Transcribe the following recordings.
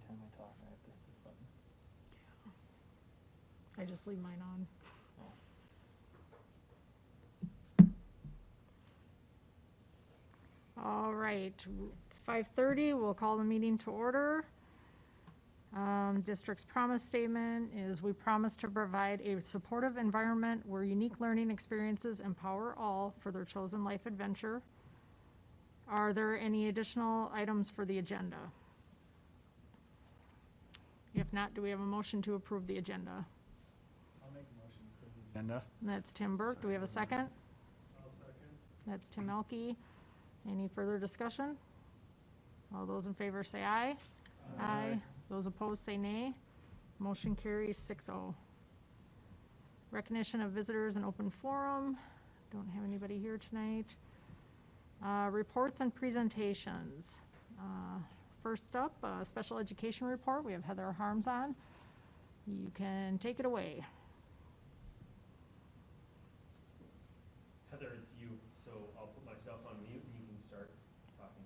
time I talk, I have to hit this button. I just leave mine on. All right, it's 5:30. We'll call the meeting to order. District's promise statement is we promise to provide a supportive environment where unique learning experiences empower all for their chosen life adventure. Are there any additional items for the agenda? If not, do we have a motion to approve the agenda? I'll make a motion to approve the agenda. That's Tim Burke. Do we have a second? I'll second. That's Tim Elke. Any further discussion? All those in favor say aye. Aye. Those opposed say nay. Motion carries 6-0. Recognition of visitors and open forum. Don't have anybody here tonight. Reports and presentations. First up, special education report. We have Heather Harms on. You can take it away. Heather, it's you, so I'll put myself on mute and you can start talking.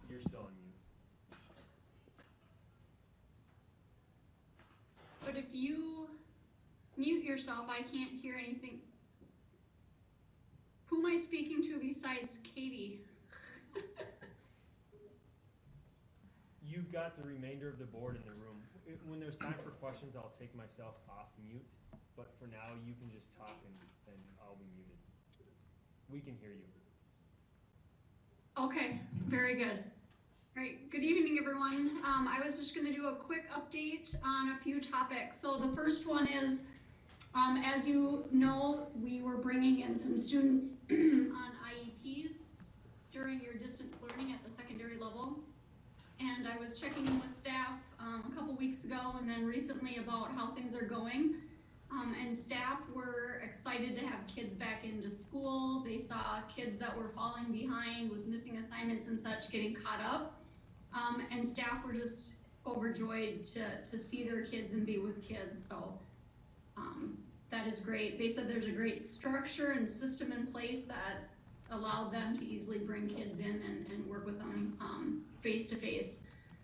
You're still on mute. But if you mute yourself, I can't hear anything. Who am I speaking to besides Katie? You've got the remainder of the board in the room. When there's time for questions, I'll take myself off mute, but for now, you can just talk and I'll be muted. We can hear you. Okay, very good. All right, good evening, everyone. I was just going to do a quick update on a few topics. So the first one is, as you know, we were bringing in some students on IEPs during your distance learning at the secondary level. And I was checking in with staff a couple weeks ago and then recently about how things are going. And staff were excited to have kids back into school. They saw kids that were falling behind with missing assignments and such getting caught up. And staff were just overjoyed to see their kids and be with kids. So that is great. They said there's a great structure and system in place that allowed them to easily bring kids in and work with them face to face.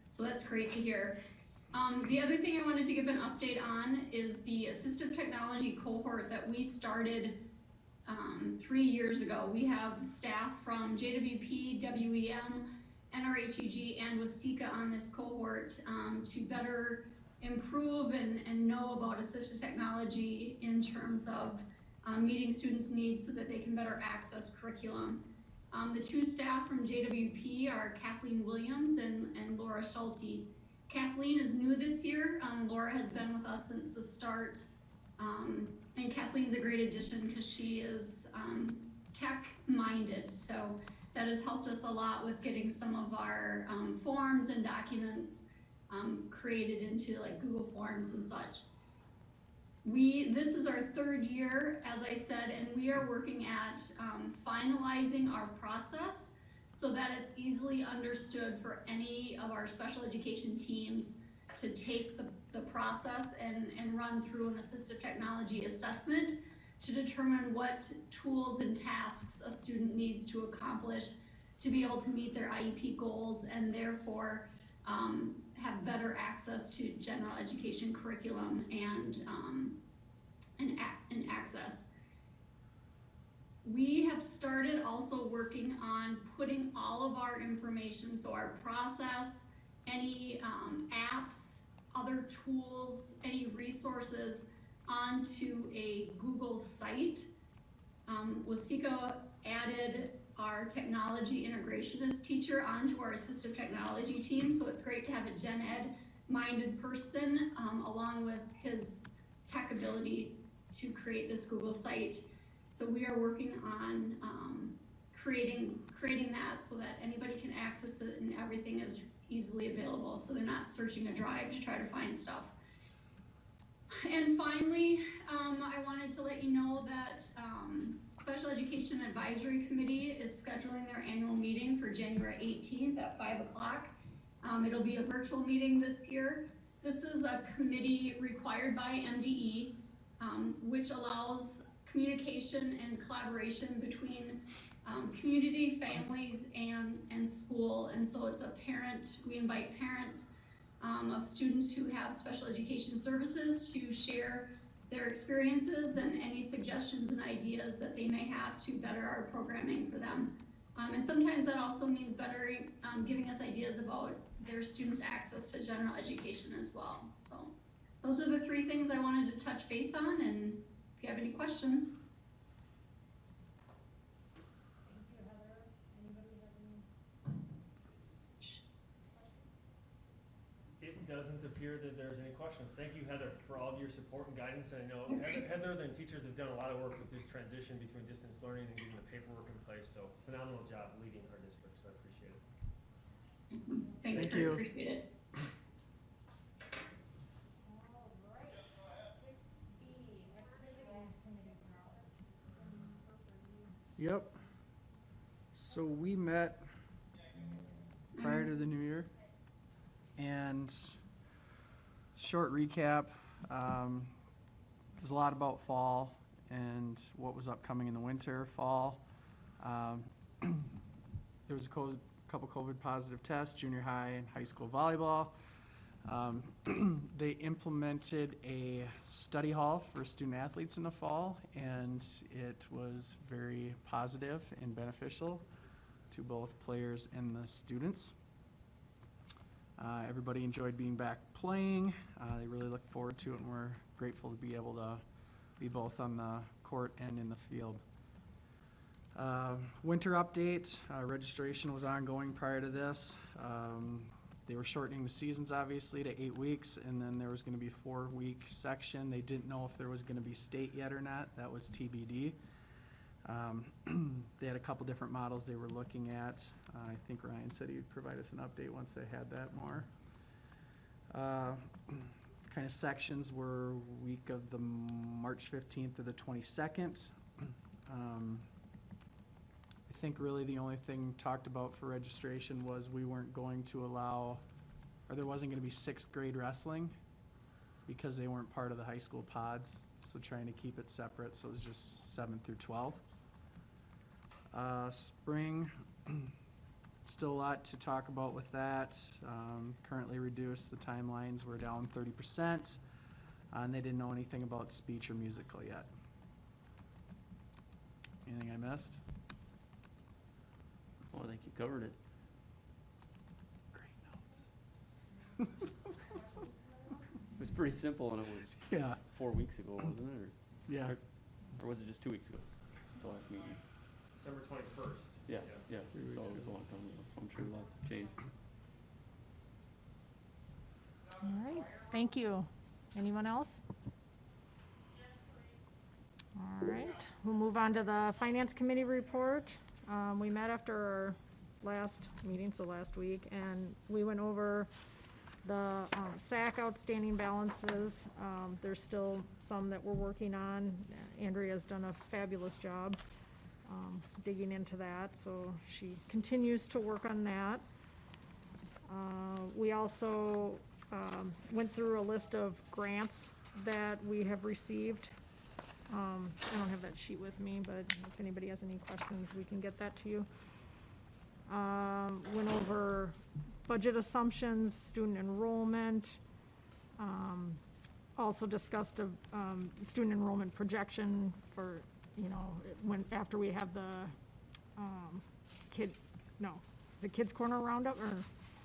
So that's great to hear. The other thing I wanted to give an update on is the assistive technology cohort that we started 3 years ago. We have staff from JWP, WEM, NRHEG, and WSECA on this cohort to better improve and know about assistive technology in terms of meeting students' needs so that they can better access curriculum. The two staff from JWP are Kathleen Williams and Laura Schulte. Kathleen is new this year. Laura has been with us since the start. And Kathleen's a great addition because she is tech-minded. So that has helped us a lot with getting some of our forms and documents created into like Google Forms and such. This is our third year, as I said, and we are working at finalizing our process so that it's easily understood for any of our special education teams to take the process and run through an assistive technology assessment to determine what tools and tasks a student needs to accomplish to be able to meet their IEP goals and therefore have better access to general education curriculum and access. We have started also working on putting all of our information, so our process, any apps, other tools, any resources onto a Google site. WSECA added our technology integrationist teacher onto our assistive technology team, so it's great to have a gen ed minded person along with his tech ability to create this Google site. So we are working on creating that so that anybody can access it and everything is easily available, so they're not searching a drive to try to find stuff. And finally, I wanted to let you know that Special Education Advisory Committee is scheduling their annual meeting for January 18th at 5 o'clock. It'll be a virtual meeting this year. This is a committee required by MDE, which allows communication and collaboration between community, families, and school. And so it's we invite parents of students who have special education services to share their experiences and any suggestions and ideas that they may have to better our programming for them. And sometimes that also means giving us ideas about their students' access to general education as well. So those are the 3 things I wanted to touch base on, and if you have any questions. It doesn't appear that there's any questions. Thank you, Heather, for all of your support and guidance. And I know Heather and teachers have done a lot of work with this transition between distance learning and getting the paperwork in place. So phenomenal job leading our district, so I appreciate it. Thanks, Thank you. Appreciate it. All right, 6B, activities committee report. Yep. So we met prior to the new year, and short recap, there's a lot about fall and what was upcoming in the winter, fall. There was a couple COVID positive tests, junior high and high school volleyball. They implemented a study hall for student athletes in the fall, and it was very positive and beneficial to both players and the students. Everybody enjoyed being back playing. They really look forward to it, and we're grateful to be able to be both on the court and in the field. Winter update, registration was ongoing prior to this. They were shortening the seasons, obviously, to 8 weeks, and then there was going to be a 4-week section. They didn't know if there was going to be state yet or not. That was TBD. They had a couple different models they were looking at. I think Ryan said he'd provide us an update once they had that more. Kind of sections were week of the March 15th to the 22nd. I think really the only thing talked about for registration was we weren't going to allow, or there wasn't going to be 6th grade wrestling because they weren't part of the high school pods. So trying to keep it separate, so it was just 7th through 12th. Spring, still a lot to talk about with that. Currently reduced, the timelines were down 30%, and they didn't know anything about speech or musical yet. Anything I missed? Well, I think you covered it. Great notes. It was pretty simple, and it was Yeah, 4 weeks ago, wasn't it? yeah. Or was it just 2 weeks ago, the last meeting? December 21st. Yeah, yeah, 3 weeks so it was a ago. long time ago, so I'm sure lots have changed. All right, thank you. Anyone else? All right, we'll move on to the Finance Committee report. We met after our last meeting, so last week, and we went over the SAC outstanding balances. There's still some that we're working on. Andrea's done a fabulous job digging into that, so she continues to work on that. We also went through a list of grants that we have received. I don't have that sheet with me, but if anybody has any questions, we can get that to you. Went over budget assumptions, student enrollment. Also discussed a student enrollment projection for, after we have the is it Kids Corner Roundup or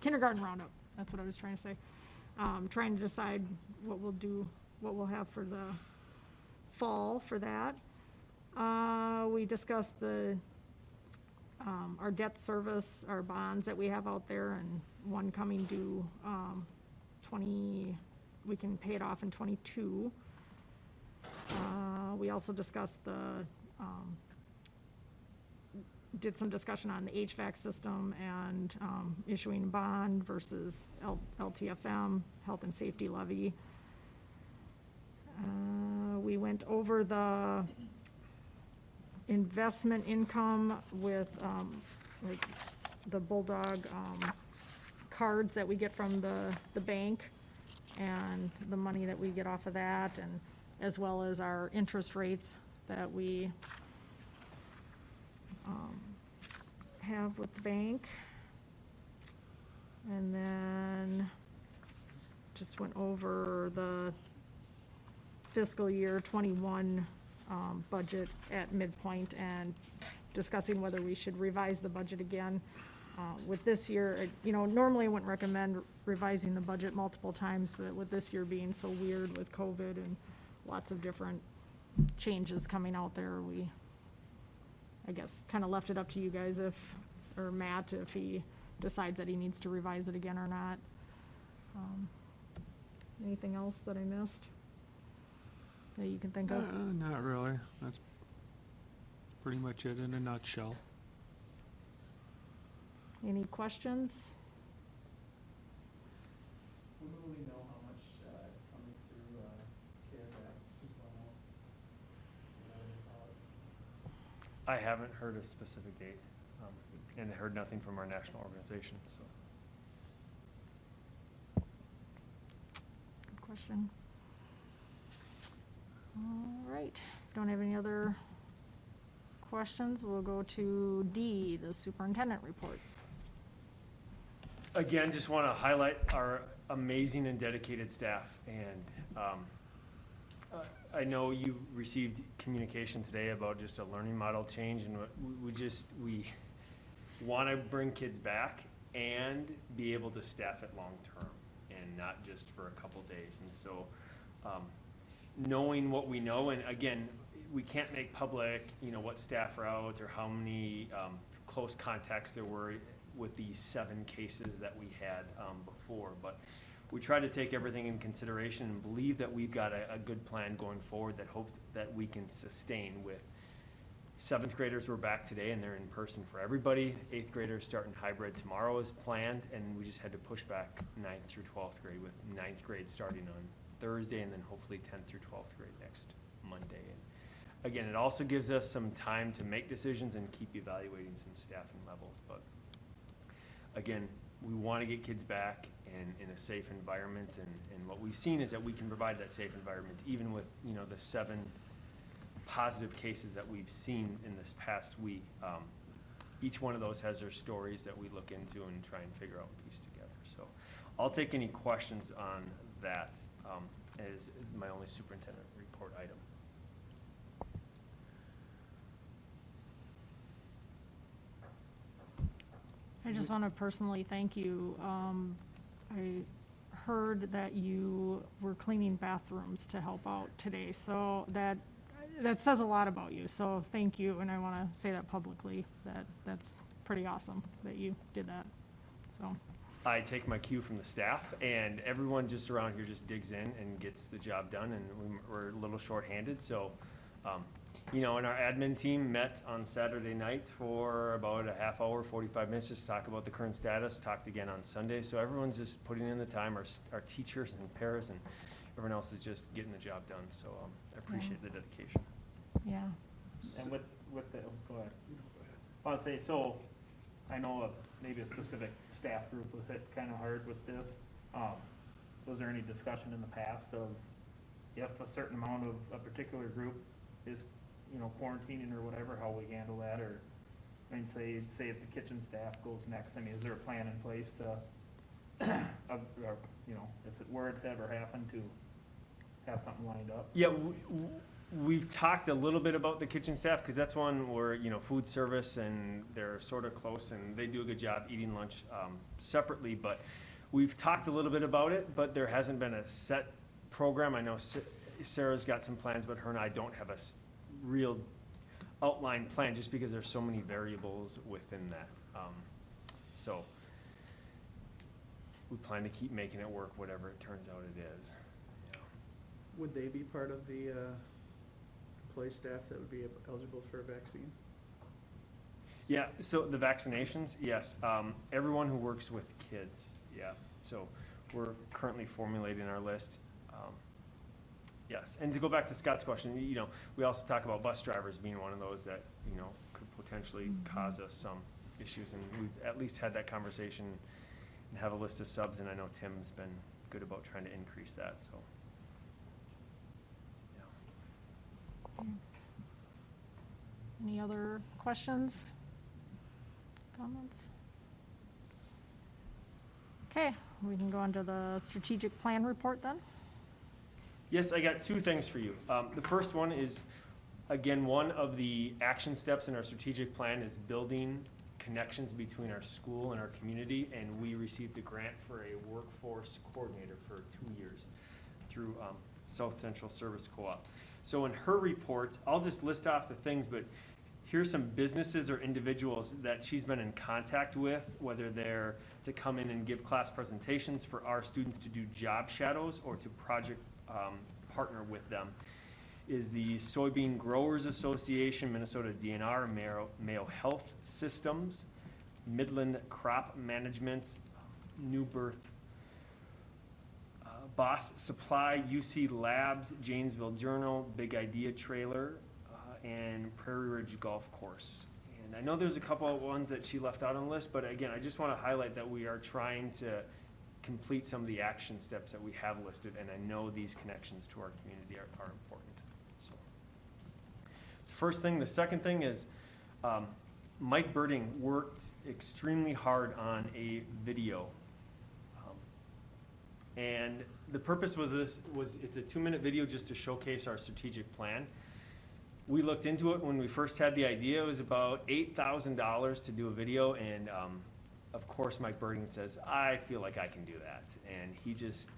Kindergarten Roundup? That's what I was trying to say. Trying to decide what we'll have for the fall for that. We discussed our debt service, our bonds that we have out there, and one coming due, we can pay it off in 22. We also discussed did some discussion on the HVAC system and issuing a bond versus LTFM, health and safety levy. We went over the investment income with like the Bulldog cards that we get from the bank and the money that we get off of that, and as well as our interest rates that we have with the bank. And then just went over the fiscal year 21 budget at midpoint and discussing whether we should revise the budget again. With this year, normally I wouldn't recommend revising the budget multiple times, but with this year being so weird with COVID and lots of different changes coming out there, I guess, kind of left it up to you guys or Matt, if he decides that he needs to revise it again or not. Anything else that I missed that you can think of? Not really. That's pretty much it in a nutshell. Any questions? When will we know how much is coming through CARES Act as well? I haven't heard a specific date, and heard nothing from our national organization, so. Good question. All right, don't have any other questions. We'll go to D, the superintendent report. Again, just want to highlight our amazing and dedicated staff, and I know you received communication today about just a learning model change, and we want to bring kids back and be able to staff it long-term and not just for a couple days. And so knowing what we know, and again, we can't make public, what staff are out or how many close contacts there were with these 7 cases that we had before, but we try to take everything in consideration and believe that we've got a good plan going forward that hopes that we can sustain. With 7th graders were back today and they're in person for everybody. 8th graders starting hybrid tomorrow is planned, and we just had to push back 9th through 12th grade, with 9th grade starting on Thursday and then hopefully 10th through 12th grade next Monday. And again, it also gives us some time to make decisions and keep evaluating some staffing levels, but again, we want to get kids back in a safe environment, and what we've seen is that we can provide that safe environment even with, the 7 positive cases that we've seen in this past week. Each one of those has their stories that we look into and try and figure out and piece together. So I'll take any questions on that as my only superintendent report item. I just want to personally thank you. I heard that you were cleaning bathrooms to help out today, so that says a lot about you, so thank you, and I want to say that publicly, that's pretty awesome that you did that, so. I take my cue from the staff, and everyone just around here just digs in and gets the job done, and we're a little short-handed, so, and our admin team met on Saturday night for about a half hour, 45 minutes, just to talk about the current status, talked again on Sunday, so everyone's just putting in the time, our teachers and paras and everyone else is just getting the job done, so I appreciate the dedication. Yeah. And with the, go ahead. I want to say, so, I know maybe a specific staff group was hit kind of hard with this. Was there any discussion in the past of if a certain amount of a particular group is, quarantining or whatever, how we handle that? Or, I mean, say if the kitchen staff goes next, I mean, is there a plan in place to, if it were to ever happen, to have something lined up? Yeah, we've talked a little bit about the kitchen staff, because that's one where, food service, and they're sort of close, and they do a good job eating lunch separately, but we've talked a little bit about it, but there hasn't been a set program. I know Sarah's got some plans, but her and I don't have a real outline plan, just because there's so many variables within that. So we plan to keep making it work, whatever it turns out it is. Yeah. Would they be part of the employee staff that would be eligible for a vaccine? Yeah, so the vaccinations, yes. Everyone who works with kids, yeah. So we're currently formulating our list. Yes, and to go back to Scott's question, we also talk about bus drivers being one of those that, could potentially cause us some issues. And we've at least had that conversation and have a list of subs, and I know Tim's been good about trying to increase that, so. Yeah. Any other questions, comments? Okay, we can go on to the strategic plan report then. Yes, I got two things for you. The first one is, again, one of the action steps in our strategic plan is building connections between our school and our community, and we received a grant for a workforce coordinator for 2 years through South Central Service Co-op. So in her report, I'll just list off the things, but here's some businesses or individuals that she's been in contact with, whether they're to come in and give class presentations for our students to do job shadows or to project partner with them, is the Soybean Growers Association, Minnesota DNR, Mayo Health Systems, Midland Crop Management, New Birth, Boss Supply, UC Labs, Janesville Journal, Big Idea Trailer, and Prairie Ridge Golf Course. And I know there's a couple of ones that she left out on the list, but again, I just want to highlight that we are trying to complete some of the action steps that we have listed, and I know these connections to our community are important. So it's the first thing. The second thing is Mike Birding worked extremely hard on a video. And the purpose of this was it's a 2-minute video just to showcase our strategic plan. We looked into it when we first had the idea. It was about $8,000 to do a video, and of course Mike Birding says, I feel like I can do that. And he just,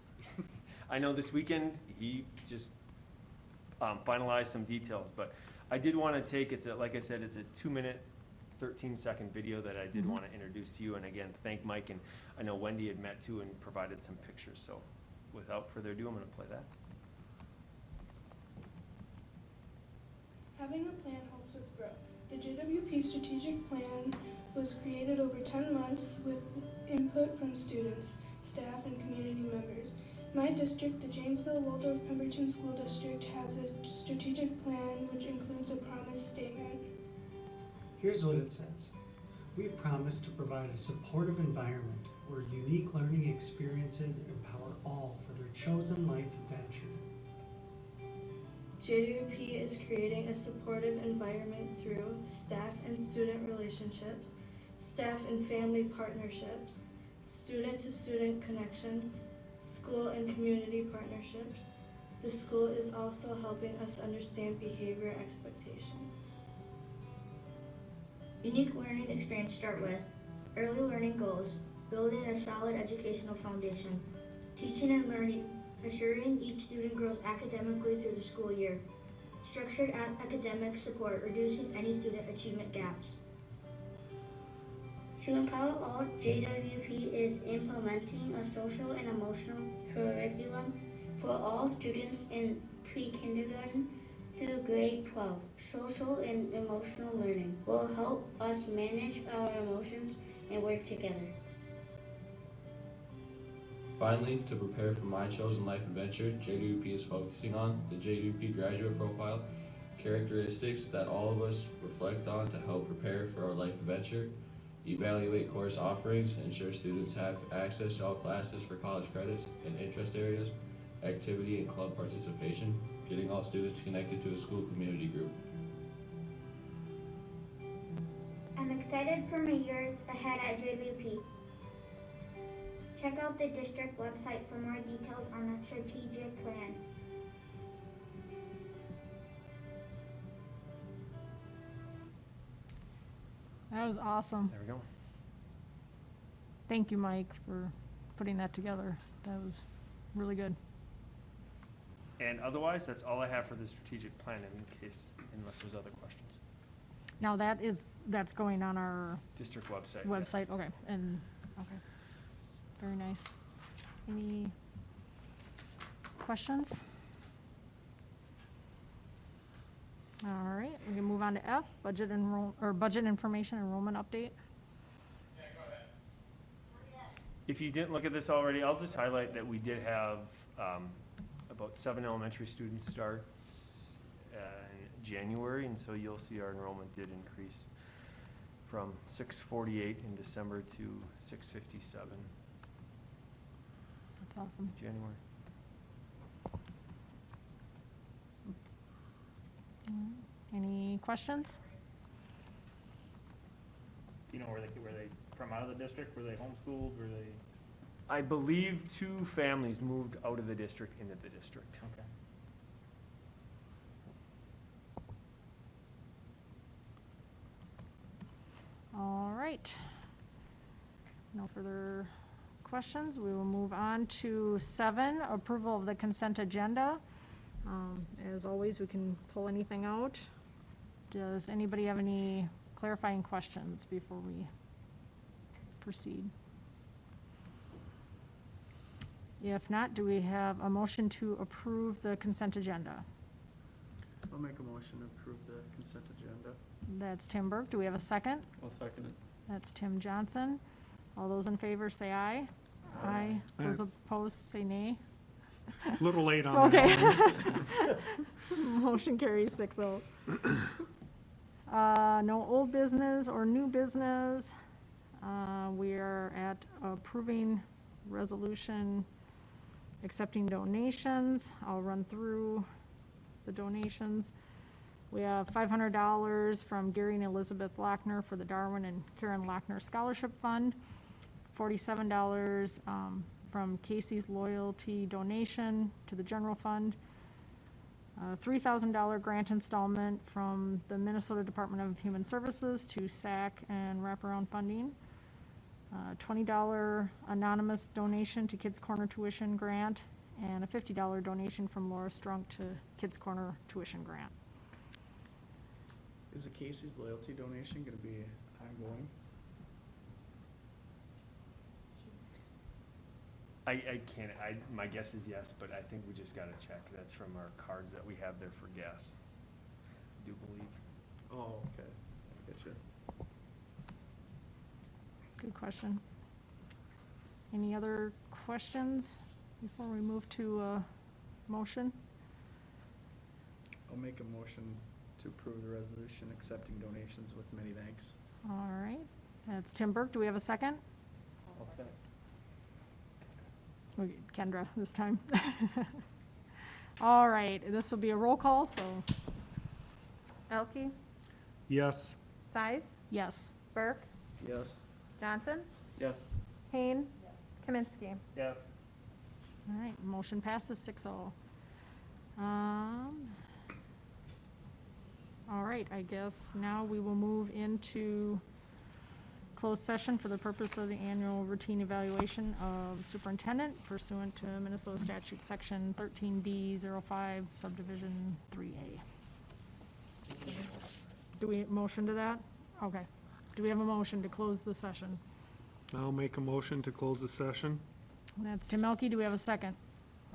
I know this weekend he just finalized some details, but I did want to take, like I said, it's a 2-minute, 13-second video that I did want to introduce to you, and again, thank Mike, and I know Wendy had met too and provided some pictures, so without further ado, I'm going to play that. Having a plan helps us grow. The JWP strategic plan was created over 10 months with input from students, staff, and community members. My district, the Janesville Waldorf Pemberton School District, has a strategic plan which includes a promise statement. Here's what it says. We promise to provide a supportive environment where unique learning experiences empower all for their chosen life adventure. JWP is creating a supportive environment through staff and student relationships, staff and family partnerships, student-to-student connections, school and community partnerships. The school is also helping us understand behavior expectations. Unique learning experience start with early learning goals, building a solid educational foundation, teaching and learning, assuring each student grows academically through the school year, structured academic support, reducing any student achievement gaps. To empower all, JWP is implementing a social and emotional curriculum for all students in pre-kindergarten through grade 12. Social and emotional learning will help us manage our emotions and work together. Finally, to prepare for my chosen life adventure, JWP is focusing on the JWP graduate profile, characteristics that all of us reflect on to help prepare for our life adventure, evaluate course offerings, ensure students have access to all classes for college credits and interest areas, activity and club participation, getting all students connected to a school community group. I'm excited for my years ahead at JWP. Check out the district website for more details on the strategic plan. That was awesome. There we go. Thank you, Mike, for putting that together. That was really good. And otherwise, that's all I have for the strategic plan unless there's other questions. Now that's going on our District website. Yes. website, okay, okay. Very nice. Any questions? All right, we can move on to F, budget information enrollment update. If you didn't look at this already, I'll just highlight that we did have about 7 elementary students start in January, and so you'll see our enrollment did increase from 648 in December to 657 That's awesome. in January. Any questions? You know, were they from out of the district? Were they homeschooled? Were they? I believe 2 families moved out of the district into the district. Okay. All right. No further questions. We will move on to 7, approval of the consent agenda. As always, we can pull anything out. Does anybody have any clarifying questions before we proceed? If not, do we have a motion to approve the consent agenda? I'll make a motion to approve the consent agenda. That's Tim Burke. Do we have a second? I'll second it. That's Tim Johnson. All those in favor say aye. Aye. Those opposed say nay. A little late on that. Okay. Motion carries 6-0. No old business or new business. We are at approving resolution accepting donations. I'll run through the donations. We have $500 from Gary and Elizabeth Lochner for the Darwin and Karen Lochner Scholarship Fund. $47 from Casey's Loyalty donation to the general fund. $3,000 grant installment from the Minnesota Department of Human Services to SAC and wraparound funding. $20 anonymous donation to Kids Corner tuition grant, and a $50 donation from Laura Strunk to Kids Corner tuition grant. Is the Casey's loyalty donation gonna be ongoing? I can't, my guess is yes, but I think we just gotta check. That's from our cards that we have there for gas. I do believe. Oh, okay, I get you. Good question. Any other questions before we move to a motion? I'll make a motion to approve the resolution accepting donations with many thanks. All right, that's Tim Burke. Do we have a second? Kendra this time. All right, this will be a roll call, so Elke, Yes. Size, yes. Burke, Yes. Johnson, Yes. Payne, Kaminsky. Yes. All right, motion passes 6-0. All right, I guess now we will move into closed session for the purpose of the annual routine evaluation of superintendent pursuant to Minnesota statute section 13D05 subdivision 3A. Do we motion to that? Okay. Do we have a motion to close the session? I'll make a motion to close the session. That's Tim Elke. Do we have a second?